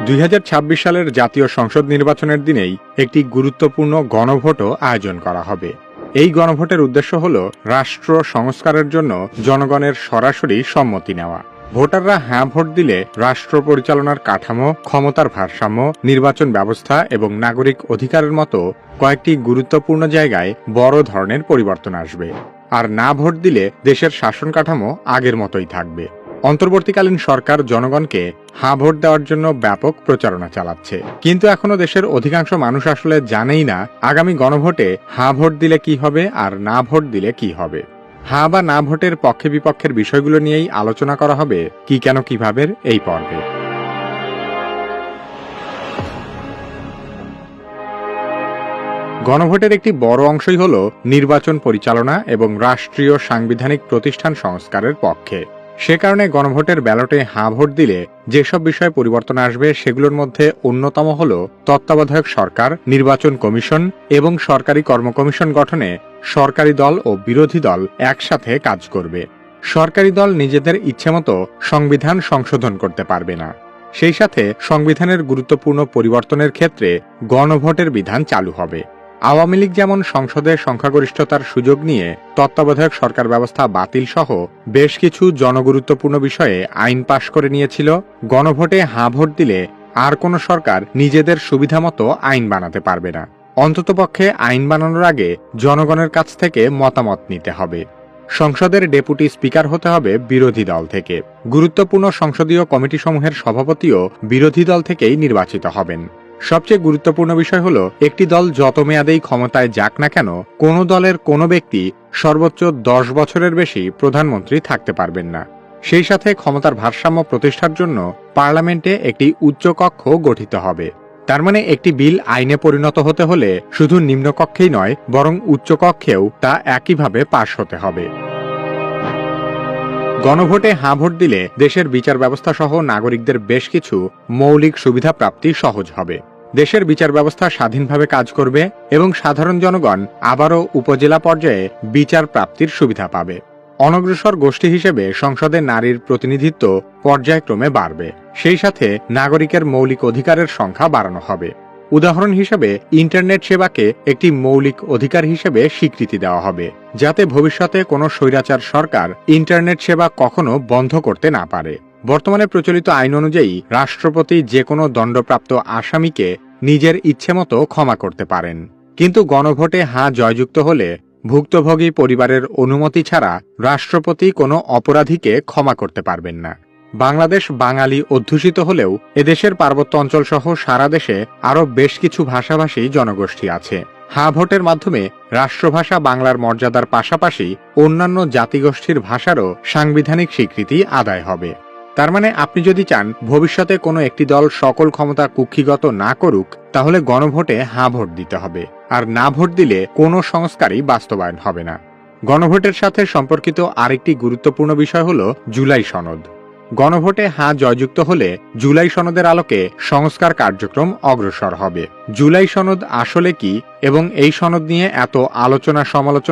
2026 সালের জাতীয় সংসদ নির্বাচনের দিনেই একটি গুরুত্বপূর্ণ গণভোটও আয়োজন করা হবে। এই গণভোটের উদ্দেশ্য হল রাষ্ট্র সংস্কারের জন্য জনগণের সরাসরি সম্মতি নেওয়া। ভোটাররা হ্যাঁ ভোট দিলে রাষ্ট্র পরিচালনার কাঠামো, ক্ষমতার ভারসাম্য, নির্বাচন ব্যবস্থা এবং নাগরিক অধিকারের মতো কয়েকটি গুরুত্বপূর্ণ জায়গায় বড় ধরনের পরিবর্তন আসবে। আর না ভোট দিলে দেশের শাসন কাঠামো আগের মতোই থাকবে। অন্তর্বর্তীকালীন সরকার জনগণকে হ্যাঁ ভোট দেওয়ার জন্য ব্যাপক প্রচারণা চালাচ্ছে, কিন্তু এখনো দেশের অধিকাংশ মানুষ আসলে জানেই না আগামী গণভোটে হ্যাঁ ভোট দিলে কি হবে আর না ভোট দিলে কি হবে। হ্যাঁ বা না ভোটের পক্ষে বিপক্ষের বিষয়গুলো নিয়েই আলোচনা করা হবে কি কেন কিভাবে এই পর্বে। গণভোটের একটি বড় অংশই হল নির্বাচন পরিচালনা এবং রাষ্ট্রীয় সাংবিধানিক প্রতিষ্ঠান সংস্কারের পক্ষে। সে কারণে গণভোটের ব্যালটে হ্যাঁ ভোট দিলে যেসব বিষয়ে পরিবর্তন আসবে সেগুলোর মধ্যে অন্যতম হল তত্ত্বাবধায়ক সরকার, নির্বাচন কমিশন এবং সরকারি কর্মকমিশন গঠনে সরকারি দল ও বিরোধী দল একসাথে কাজ করবে। সরকারি দল নিজেদের ইচ্ছেমতো সংবিধান সংশোধন করতে পারবে না। সেই সাথে সংবিধানের গুরুত্বপূর্ণ পরিবর্তনের ক্ষেত্রে গণভোটের বিধান চালু হবে। আওয়ামী লীগ যেমন সংসদে সংখ্যাগরিষ্ঠতার সুযোগ নিয়ে তত্ত্বাবধায়ক সরকার ব্যবস্থা বাতিল সহ বেশ কিছু জনগুরুত্বপূর্ণ বিষয়ে আইন পাশ করে নিয়েছিল, গণভোটে হ্যাঁ ভোট দিলে আর কোনো সরকার নিজেদের সুবিধামতো আইন বানাতে পারবে না। অন্ততপক্ষে আইন বানানোর আগে জনগণের কাছ থেকে মতামত নিতে হবে। সংসদের ডেপুটি স্পিকার হতে হবে বিরোধী দল থেকে। গুরুত্বপূর্ণ সংসদীয় কমিটিসমূহের সভাপতিও বিরোধী দল থেকেই নির্বাচিত হবেন। সবচেয়ে গুরুত্বপূর্ণ বিষয় হল একটি দল যত মেয়াদেই ক্ষমতায় যাক না কেন, কোনো দলের কোনো ব্যক্তি সর্বোচ্চ 10 বছরের বেশি প্রধানমন্ত্রী থাকতে পারবেন না। সেই সাথে ক্ষমতার ভারসাম্য প্রতিষ্ঠার জন্য পার্লামেন্টে একটি উচ্চকক্ষ গঠিত হবে। তার মানে একটি বিল আইনে পরিণত হতে হলে শুধু নিম্নকক্ষেই নয়, বরং উচ্চকক্ষেও তা একইভাবে পাশ হতে হবে। গণভোটে হ্যাঁ ভোট দিলে দেশের বিচার ব্যবস্থা সহ নাগরিকদের বেশ কিছু মৌলিক সুবিধা প্রাপ্তি সহজ হবে। দেশের বিচার ব্যবস্থা স্বাধীনভাবে কাজ করবে এবং সাধারণ জনগণ আবারও উপজেলা পর্যায়ে বিচার প্রাপ্তির সুবিধা পাবে। অনগ্রসর গোষ্ঠী হিসেবে সংসদে নারীর প্রতিনিধিত্ব পর্যায়ক্রমে বাড়বে। সেই সাথে নাগরিকের মৌলিক অধিকারের সংখ্যা বাড়ানো হবে। উদাহরণ হিসেবে ইন্টারনেট সেবাকে একটি মৌলিক অধিকার হিসেবে স্বীকৃতি দেওয়া হবে, যাতে ভবিষ্যতে কোনো স্বৈরাচার সরকার ইন্টারনেট সেবা কখনো বন্ধ করতে না পারে। বর্তমানে প্রচলিত আইন অনুযায়ী রাষ্ট্রপতি যে কোনো দণ্ডপ্রাপ্ত আসামিকে নিজের ইচ্ছেমতো ক্ষমা করতে পারেন, কিন্তু গণভোটে হ্যাঁ জয়যুক্ত হলে ভুক্তভোগী পরিবারের অনুমতি ছাড়া রাষ্ট্রপতি কোনো অপরাধীকে ক্ষমা করতে পারবেন না। বাংলাদেশ বাঙালি অধ্যুষিত হলেও এদেশের পার্বত্য অঞ্চল সহ সারা দেশে আরও বেশ কিছু ভাষাভাষী জনগোষ্ঠী আছে। হ্যাঁ ভোটের মাধ্যমে রাষ্ট্রভাষা বাংলার মর্যাদার পাশাপাশি অন্যান্য জাতিগোষ্ঠীর ভাষারও সাংবিধানিক স্বীকৃতি আদায় হবে। তার মানে আপনি যদি চান ভবিষ্যতে কোনো একটি দল সকল ক্ষমতা কুক্ষিগত না করুক, তাহলে গণভোটে হ্যাঁ ভোট দিতে হবে। আর না ভোট দিলে কোনো সংস্কারই বাস্তবায়ন হবে না। গণভোটের সাথে সম্পর্কিত আরেকটি গুরুত্বপূর্ণ বিষয় হল জুলাই সনদ। গণভোটে হ্যাঁ জয়যুক্ত হলে জুলাই সনদের আলোকে সংস্কার কার্যক্রম অগ্রসর হবে। জুলাই সনদ আসলে কি এবং এই সনদ নিয়ে এত আলোচনা সমালোচনা